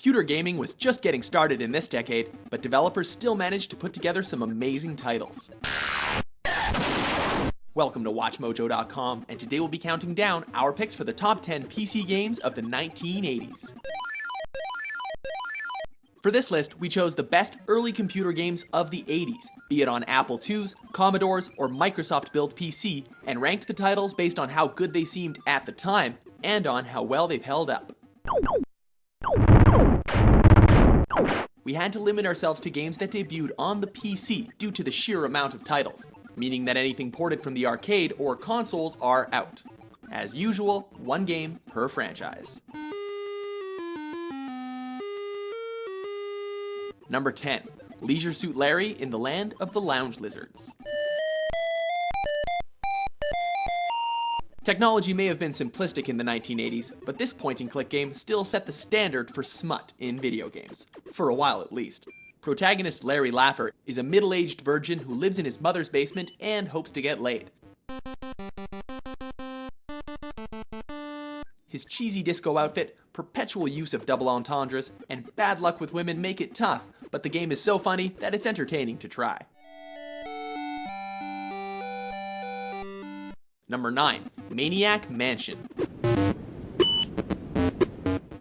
Computer gaming was just getting started in this decade, but developers still managed to put together some amazing titles. Welcome to WatchMojo.com, and today we'll be counting down our picks for the top 10 PC games of the 1980s. For this list, we chose the best early computer games of the 80s, be it on Apple IIs, Commodores, or Microsoft-built PC, and ranked the titles based on how good they seemed at the time, and on how well they've held up. We had to limit ourselves to games that debuted on the PC due to the sheer amount of titles, meaning that anything ported from the arcade or consoles are out. As usual, one game per franchise. Number 10, Leisure Suit Larry in the Land of the Lounge Lizards. Technology may have been simplistic in the 1980s, but this point-and-click game still set the standard for smut in video games, for a while at least. Protagonist Larry Laffer is a middle-aged virgin who lives in his mother's basement and hopes to get laid. His cheesy disco outfit, perpetual use of double entendres, and bad luck with women make it tough, but the game is so funny that it's entertaining to try. Number 9, Maniac Mansion.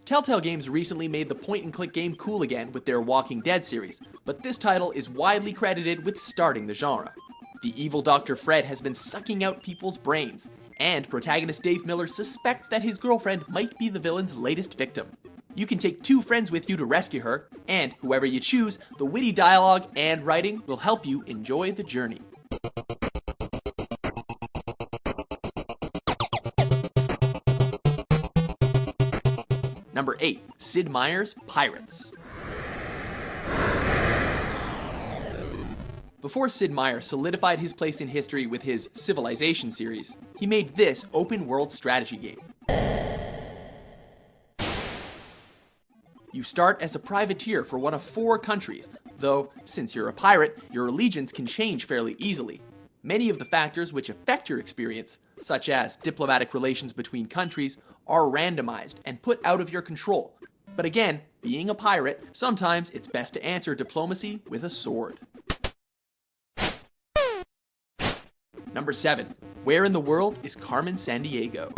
Telltale Games recently made the point-and-click game cool again with their Walking Dead series, but this title is widely credited with starting the genre. The evil Dr. Fred has been sucking out people's brains, and protagonist Dave Miller suspects that his girlfriend might be the villain's latest victim. You can take 2 friends with you to rescue her, and whoever you choose, the witty dialogue and writing will help you enjoy the journey. Number 8, Sid Meier's Pirates. Before Sid Meier solidified his place in history with his Civilization series, he made this open-world strategy game. You start as a privateer for one of 4 countries, though, since you're a pirate, your allegiance can change fairly easily. Many of the factors which affect your experience, such as diplomatic relations between countries, are randomized and put out of your control. But again, being a pirate, sometimes it's best to answer diplomacy with a sword. Number 7, Where in the World is Carmen Sandiego?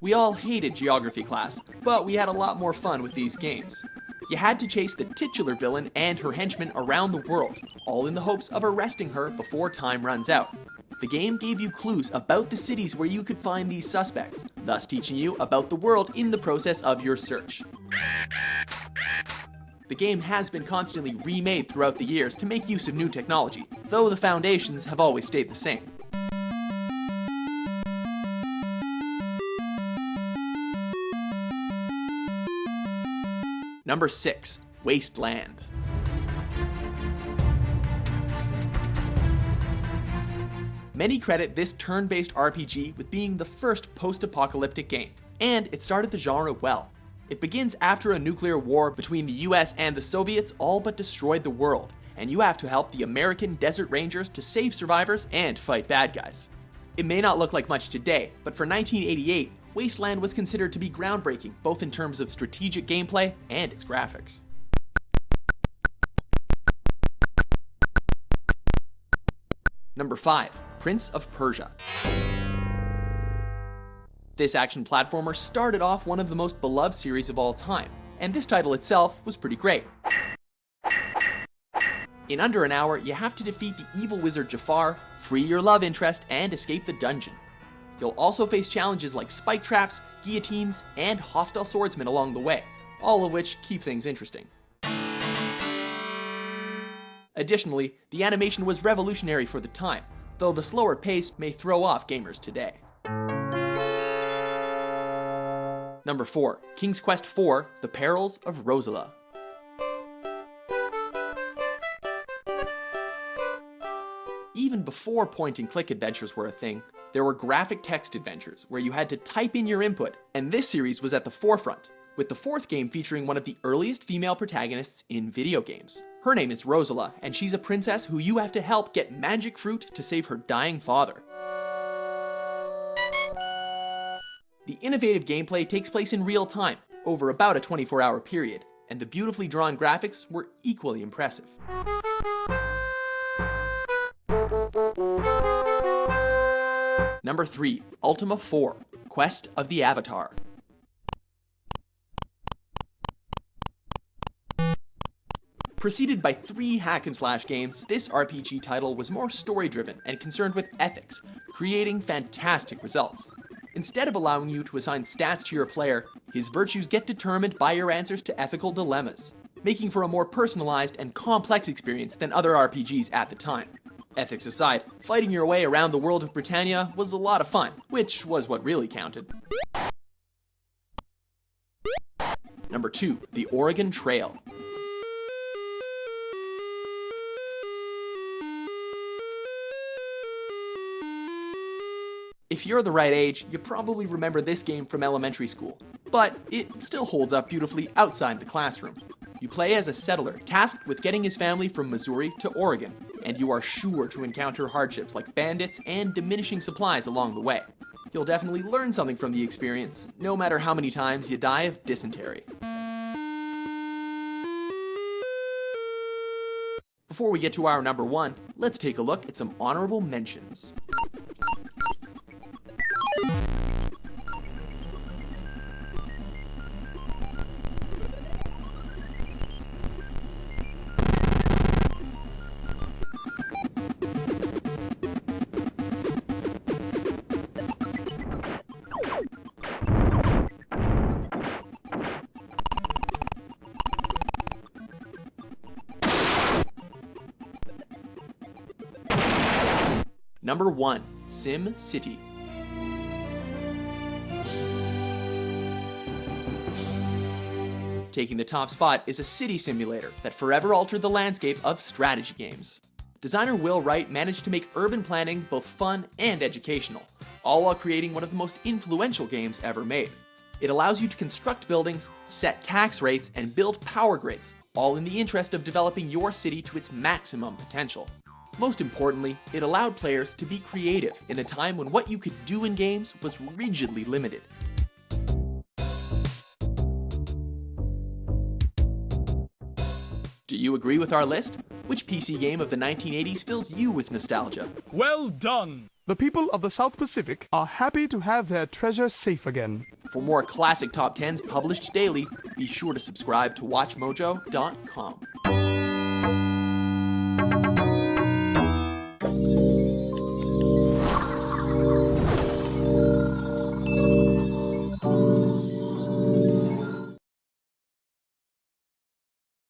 We all hated geography class, but we had a lot more fun with these games. You had to chase the titular villain and her henchmen around the world, all in the hopes of arresting her before time runs out. The game gave you clues about the cities where you could find these suspects, thus teaching you about the world in the process of your search. The game has been constantly remade throughout the years to make use of new technology, though the foundations have always stayed the same. Number 6, Wasteland. Many credit this turn-based RPG with being the first post-apocalyptic game, and it started the genre well. It begins after a nuclear war between the US and the Soviets all but destroyed the world, and you have to help the American Desert Rangers to save survivors and fight bad guys. It may not look like much today, but for 1988, Wasteland was considered to be groundbreaking, both in terms of strategic gameplay and its graphics. Number 5, Prince of Persia. This action platformer started off one of the most beloved series of all time, and this title itself was pretty great. In under an hour, you have to defeat the evil wizard Jafar, free your love interest, and escape the dungeon. You'll also face challenges like spike traps, guillotines, and hostile swordsmen along the way, all of which keep things interesting. Additionally, the animation was revolutionary for the time, though the slower pace may throw off gamers today. Number 4, King's Quest IV: The Perils of Rosalia. Even before point-and-click adventures were a thing, there were graphic text adventures where you had to type in your input, and this series was at the forefront, with the 4th game featuring one of the earliest female protagonists in video games. Her name is Rosalia, and she's a princess who you have to help get magic fruit to save her dying father. The innovative gameplay takes place in real time, over about a 24-hour period, and the beautifully drawn graphics were equally impressive. Number 3, Ultima 4, Quest of the Avatar. Preceded by 3 hack-and-slash games, this RPG title was more story-driven and concerned with ethics, creating fantastic results. Instead of allowing you to assign stats to your player, his virtues get determined by your answers to ethical dilemmas, making for a more personalized and complex experience than other RPGs at the time. Ethics aside, fighting your way around the world of Britannia was a lot of fun, which was what really counted. Number 2, The Oregon Trail. If you're the right age, you probably remember this game from elementary school, but it still holds up beautifully outside the classroom. You play as a settler tasked with getting his family from Missouri to Oregon, and you are sure to encounter hardships like bandits and diminishing supplies along the way. You'll definitely learn something from the experience, no matter how many times you die of dysentery. Before we get to our number 1, let's take a look at some honorable mentions. Number 1, Sim City. Taking the top spot is a city simulator that forever altered the landscape of strategy games. Designer Will Wright managed to make urban planning both fun and educational, all while creating one of the most influential games ever made. It allows you to construct buildings, set tax rates, and build power grids, all in the interest of developing your city to its maximum potential. Most importantly, it allowed players to be creative in a time when what you could do in games was rigidly limited. Do you agree with our list? Which PC game of the 1980s fills you with nostalgia? Well done! The people of the South Pacific are happy to have their treasure safe again. For more classic top 10s published daily, be sure to subscribe to WatchMojo.com.